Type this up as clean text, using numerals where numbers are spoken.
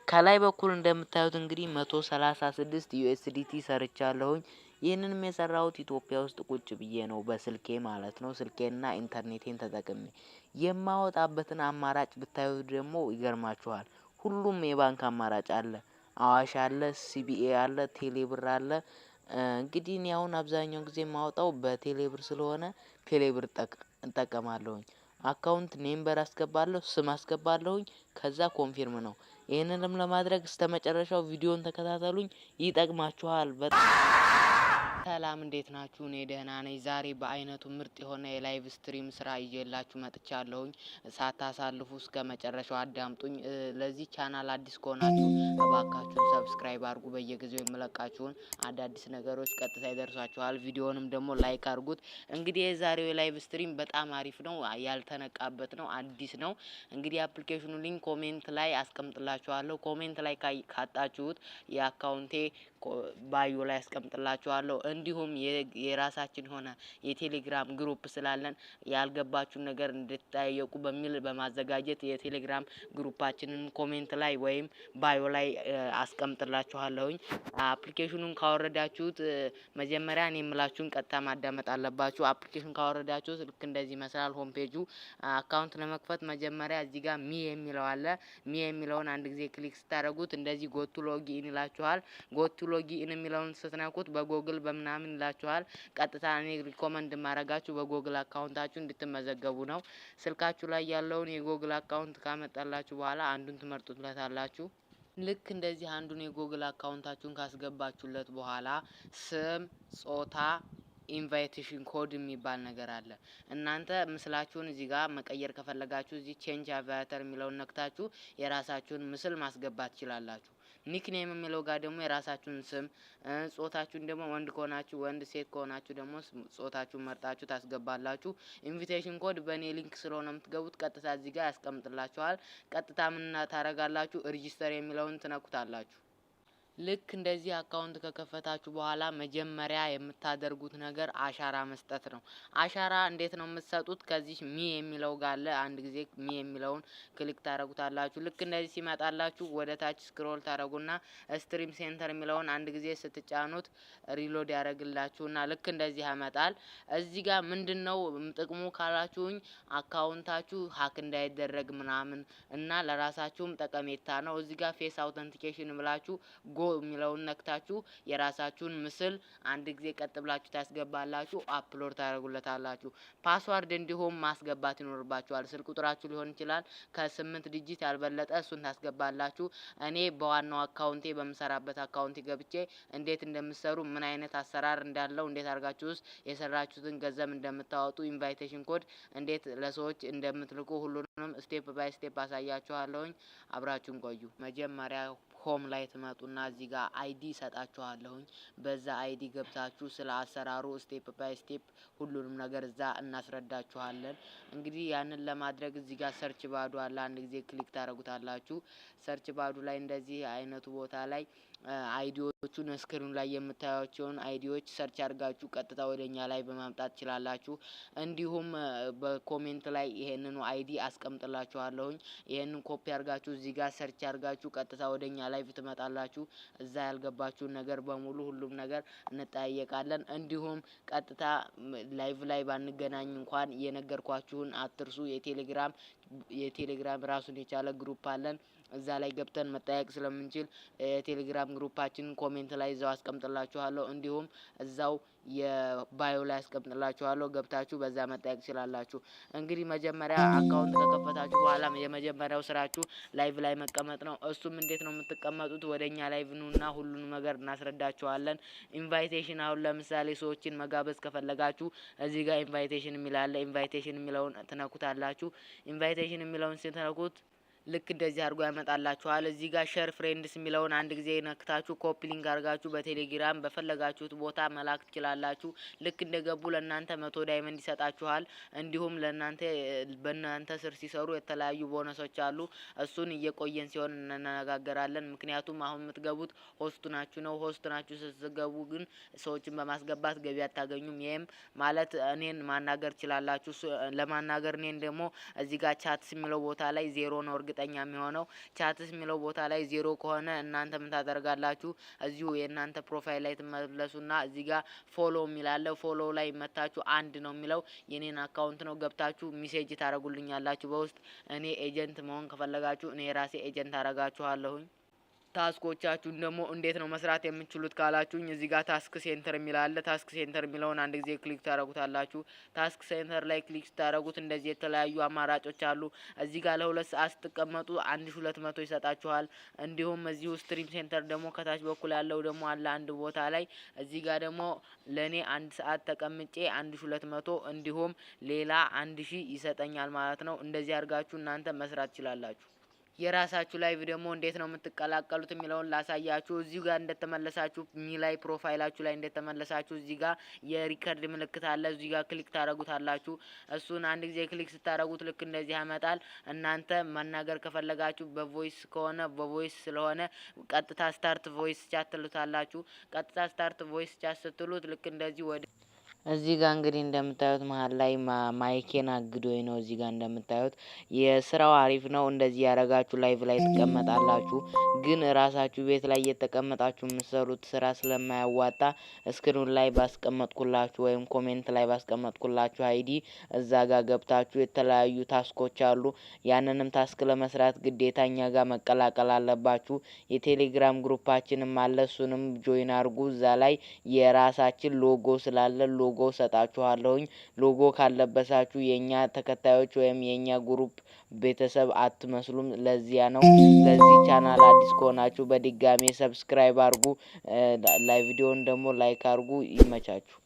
ከላይ በኩል እንደምታዩት እንግዲህ 136 ዩኤስዲቲ ሰርቻለሁኝ። ይህንንም የሰራሁት ኢትዮጵያ ውስጥ ቁጭ ብዬ ነው በስልኬ ማለት ነው። ስልኬና ኢንተርኔቴን ተጠቅሜ የማወጣበትን አማራጭ ብታዩት ደግሞ ይገርማችኋል። ሁሉም የባንክ አማራጭ አለ። አዋሽ አለ፣ ሲቢኤ አለ፣ ቴሌብር አለ። እንግዲህ እኔ አሁን አብዛኛውን ጊዜ የማወጣው በቴሌብር ስለሆነ ቴሌብር እጠቀማለሁኝ። አካውንት ኔምበር አስገባለሁ፣ ስም አስገባለሁኝ፣ ከዛ ኮንፊርም ነው። ይህንንም ለማድረግ እስከመጨረሻው ቪዲዮን ተከታተሉኝ፣ ይጠቅማችኋል በጣም። ሰላም እንዴት ናችሁ? እኔ ደህና ነኝ። ዛሬ በአይነቱ ምርጥ የሆነ የላይቭ ስትሪም ስራ ይዤላችሁ መጥቻለሁኝ። ሳታሳልፉ እስከ መጨረሻው አዳምጡኝ። ለዚህ ቻናል አዲስ ከሆናችሁ እባካችሁ ሰብስክራይብ አድርጉ። በየጊዜው የምለቃችሁን አዳዲስ ነገሮች ቀጥታ ይደርሷችኋል። ቪዲዮንም ደግሞ ላይክ አድርጉት። እንግዲህ የዛሬው የላይቭ ስትሪም በጣም አሪፍ ነው፣ ያልተነቃበት ነው፣ አዲስ ነው። እንግዲህ አፕሊኬሽኑ ሊንክ ኮሜንት ላይ አስቀምጥላችኋለሁ። ኮሜንት ላይ ካጣችሁት የአካውንቴ ባዮ ላይ አስቀምጥላችኋለሁ። እንዲሁም የራሳችን ሆነ የቴሌግራም ግሩፕ ስላለን ያልገባችሁን ነገር እንድትጠየቁ በሚል በማዘጋጀት የቴሌግራም ግሩፓችንን ኮሜንት ላይ ወይም ባዮ ላይ አስቀምጥላችኋለሁኝ። አፕሊኬሽኑን ካወረዳችሁት መጀመሪያ እኔ የምላችሁን ቀጥታ ማዳመጥ አለባችሁ። አፕሊኬሽን ካወረዳችሁት ልክ እንደዚህ ይመስላል ሆም ፔጁ። አካውንት ለመክፈት መጀመሪያ እዚህ ጋር ሚ የሚለው አለ። ሚ የሚለውን አንድ ጊዜ ክሊክ ስታደርጉት እንደዚህ ጎቱ ሎጊን ይላችኋል። ጎቱ ሎጊን የሚለውን ስትነኩት በጎግል በምናምን ይላችኋል። ቀጥታ እኔ ሪኮመንድ ማረጋችሁ በጎግል አካውንታችሁ እንድትመዘገቡ ነው። ስልካችሁ ላይ ያለውን የጎግል አካውንት ካመጣላችሁ በኋላ አንዱን ትመርጡለታላችሁ። ልክ እንደዚህ አንዱን የጎግል አካውንታችሁን ካስገባችሁለት በኋላ ስም፣ ጾታ፣ ኢንቫይቴሽን ኮድ የሚባል ነገር አለ። እናንተ ምስላችሁን እዚህ ጋር መቀየር ከፈለጋችሁ እዚህ ቼንጅ አቫታር የሚለውን ነክታችሁ የራሳችሁን ምስል ማስገባት ትችላላችሁ። ኒክኔም የሚለው ጋር ደግሞ የራሳችሁን ስም፣ ጾታችሁን ደግሞ ወንድ ከሆናችሁ ወንድ፣ ሴት ከሆናችሁ ደግሞ ጾታችሁን መርጣችሁ ታስገባላችሁ። ኢንቪቴሽን ኮድ በእኔ ሊንክ ስለሆነ የምትገቡት ቀጥታ እዚህ ጋር ያስቀምጥላችኋል። ቀጥታ ምን ታረጋላችሁ? ሬጂስተር የሚለውን ትነኩታላችሁ። ልክ እንደዚህ አካውንት ከከፈታችሁ በኋላ መጀመሪያ የምታደርጉት ነገር አሻራ መስጠት ነው። አሻራ እንዴት ነው የምትሰጡት? ከዚህ ሚ የሚለው ጋር አለ። አንድ ጊዜ ሚ የሚለውን ክሊክ ታረጉታላችሁ። ልክ እንደዚህ ሲመጣላችሁ ወደ ታች ስክሮል ታረጉና ስትሪም ሴንተር የሚለውን አንድ ጊዜ ስትጫኑት ሪሎድ ያደርግላችሁና ልክ እንደዚህ ያመጣል። እዚህ ጋር ምንድነው ጥቅሙ ካላችሁኝ አካውንታችሁ ሀክ እንዳይደረግ ምናምን እና ለራሳችሁም ጠቀሜታ ነው። እዚህ ጋር ፌስ አውተንቲኬሽን ብላችሁ ጎ የሚለውን ነክታችሁ የራሳችሁን ምስል አንድ ጊዜ ቀጥ ብላችሁ ታስገባላችሁ። አፕሎድ ታደርጉለታላችሁ። ፓስዋርድ እንዲሁም ማስገባት ይኖርባችኋል። ስልክ ቁጥራችሁ ሊሆን ይችላል ከ8 ዲጂት ያልበለጠ እሱን ታስገባላችሁ። እኔ በዋናው አካውንቴ በምሰራበት አካውንቴ ገብቼ እንዴት እንደምትሰሩ ምን አይነት አሰራር እንዳለው እንዴት አድርጋችሁስ የሰራችሁትን ገንዘብ እንደምታወጡ ኢንቫይቴሽን ኮድ እንዴት ለሰዎች እንደምትልኩ ሁሉንም ስቴፕ ባይ ስቴፕ አሳያችኋለሁኝ። አብራችሁን ቆዩ። መጀመሪያ ሆም ላይ ትመጡና እዚህ ጋር አይዲ ሰጣችኋለሁኝ። በዛ አይዲ ገብታችሁ ስለ አሰራሩ ስቴፕ ባይ ስቴፕ ሁሉንም ነገር እዛ እናስረዳችኋለን። እንግዲህ ያንን ለማድረግ እዚህ ጋር ሰርች ባዱ አለ። አንድ ጊዜ ክሊክ ታረጉታላችሁ። ሰርች ባዱ ላይ እንደዚህ አይነቱ ቦታ ላይ አይዲዎቹን ስክሪኑ ላይ የምታዩቸውን አይዲዎች ሰርች አድርጋችሁ ቀጥታ ወደኛ ላይ በማምጣት ትችላላችሁ። እንዲሁም በኮሜንት ላይ ይሄንኑ አይዲ አስቀምጥላችኋለሁኝ። ይሄንን ኮፒ አድርጋችሁ እዚህ ጋር ሰርች አድርጋችሁ ቀጥታ ወደኛ ላይቭ ትመጣላችሁ። እዛ ያልገባችሁን ነገር በሙሉ ሁሉም ነገር እንጠያየቃለን። እንዲሁም ቀጥታ ላይቭ ላይ ባንገናኝ እንኳን የነገርኳችሁን አትርሱ። የቴሌግራም ራሱን የቻለ ግሩፕ አለን። እዛ ላይ ገብተን መጠያየቅ ስለምንችል የቴሌግራም ግሩፓችንን ኮሜንት ላይ እዛው አስቀምጥላችኋለሁ። እንዲሁም እዛው የባዮ ላይ አስቀምጥላችኋለሁ። ገብታችሁ በዛ መጠያየቅ ትችላላችሁ። እንግዲህ መጀመሪያ አካውንት ከከፈታችሁ በኋላ የመጀመሪያው ስራችሁ ላይቭ ላይ መቀመጥ ነው። እሱም እንዴት ነው የምትቀመጡት? ወደኛ ላይቭ ኑና ሁሉንም ነገር እናስረዳችኋለን። ኢንቫይቴሽን አሁን ለምሳሌ ሰዎችን መጋበዝ ከፈለጋችሁ እዚህ ጋር ኢንቫይቴሽን የሚል አለ። ኢንቫይቴሽን የሚለውን ትነኩታላችሁ። ኢንቫይቴሽን የሚለውን ስትነኩት ልክ እንደዚህ አድርጎ ያመጣላችኋል። እዚህ ጋር ሼር ፍሬንድስ የሚለውን አንድ ጊዜ ነክታችሁ ኮፒ ሊንክ አድርጋችሁ በቴሌግራም በፈለጋችሁት ቦታ መላክ ትችላላችሁ። ልክ እንደገቡ ለእናንተ 100 ዳይመንድ ይሰጣችኋል። እንዲሁም ለእናንተ በእናንተ ስር ሲሰሩ የተለያዩ ቦነሶች አሉ። እሱን እየቆየን ሲሆን እንነጋገራለን። ምክንያቱም አሁን የምትገቡት ሆስቱ ናችሁ ነው። ሆስት ናችሁ ስትገቡ ግን ሰዎችን በማስገባት ገቢ አታገኙም። ይሄም ማለት እኔን ማናገር ትችላላችሁ። ለማናገር እኔን ደግሞ እዚህ ጋር ቻትስ የሚለው ቦታ ላይ 0 ነው እርግጠኛ እርግጠኛ የሚሆነው። ቻትስ የሚለው ቦታ ላይ 0 ከሆነ እናንተ ምን ታደርጋላችሁ? እዚሁ የእናንተ ፕሮፋይል ላይ ትመለሱና እዚህ ጋር ፎሎ የሚላለ ፎሎ ላይ መታችሁ አንድ ነው የሚለው የኔን አካውንት ነው። ገብታችሁ ሜሴጅ ታረጉልኛላችሁ በውስጥ። እኔ ኤጀንት መሆን ከፈለጋችሁ እኔ ራሴ ኤጀንት አረጋችኋለሁኝ። ታስኮቻችሁን ደግሞ እንዴት ነው መስራት የምትችሉት ካላችሁኝ እዚህ ጋር ታስክ ሴንተር የሚል አለ። ታስክ ሴንተር የሚለውን አንድ ጊዜ ክሊክ ታረጉታላችሁ። ታስክ ሴንተር ላይ ክሊክ ታረጉት እንደዚህ የተለያዩ አማራጮች አሉ። እዚህ ጋር ለ2 ሰዓት ስትቀመጡ 1200 ይሰጣችኋል። እንዲሁም እዚሁ ስትሪም ሴንተር ደግሞ ከታች በኩል ያለው ደግሞ አለ አንድ ቦታ ላይ። እዚህ ጋር ደግሞ ለኔ 1 ሰዓት ተቀምጬ 1200 እንዲሁም ሌላ 1000 ይሰጠኛል ማለት ነው። እንደዚህ አድርጋችሁ እናንተ መስራት ትችላላችሁ። የራሳችሁ ላይቭ ደግሞ እንዴት ነው የምትቀላቀሉት የሚለውን ላሳያችሁ። እዚሁ ጋር እንደተመለሳችሁ ሚላይ ፕሮፋይላችሁ ላይ እንደተመለሳችሁ እዚህ ጋር የሪከርድ ምልክት አለ። እዚህ ጋር ክሊክ ታረጉታላችሁ። እሱን አንድ ጊዜ ክሊክ ስታረጉት ልክ እንደዚህ ያመጣል። እናንተ መናገር ከፈለጋችሁ በቮይስ ከሆነ በቮይስ ስለሆነ ቀጥታ ስታርት ቮይስ ቻት ትሉታላችሁ። ቀጥታ ስታርት ቮይስ ቻት ስትሉት ልክ እንደዚህ ወደ እዚህ ጋር እንግዲህ እንደምታዩት መሀል ላይ ማይኬን አግዶኝ ነው። እዚህ ጋር እንደምታዩት የስራው አሪፍ ነው። እንደዚህ ያረጋችሁ ላይቭ ላይ ትቀመጣላችሁ። ግን ራሳችሁ ቤት ላይ እየተቀመጣችሁ የምትሰሩት ስራ ስለማያዋጣ እስክሪን ላይ ባስቀመጥኩላችሁ ወይም ኮሜንት ላይ ባስቀመጥኩላችሁ አይዲ እዛ ጋር ገብታችሁ የተለያዩ ታስኮች አሉ። ያንንም ታስክ ለመስራት ግዴታ እኛ ጋር መቀላቀል አለባችሁ። የቴሌግራም ግሩፓችንም አለ። እሱንም ጆይን አድርጉ። እዛ ላይ የራሳችን ሎጎ ስላለ ሎጎ ሰጣችኋለሁኝ። ሎጎ ካለበሳችሁ የኛ ተከታዮች ወይም የኛ ግሩፕ ቤተሰብ አትመስሉም። ለዚያ ነው። ለዚህ ቻናል አዲስ ከሆናችሁ በድጋሚ ሰብስክራይብ አድርጉ። ቪዲዮውን ደግሞ ላይክ አድርጉ። ይመቻችሁ።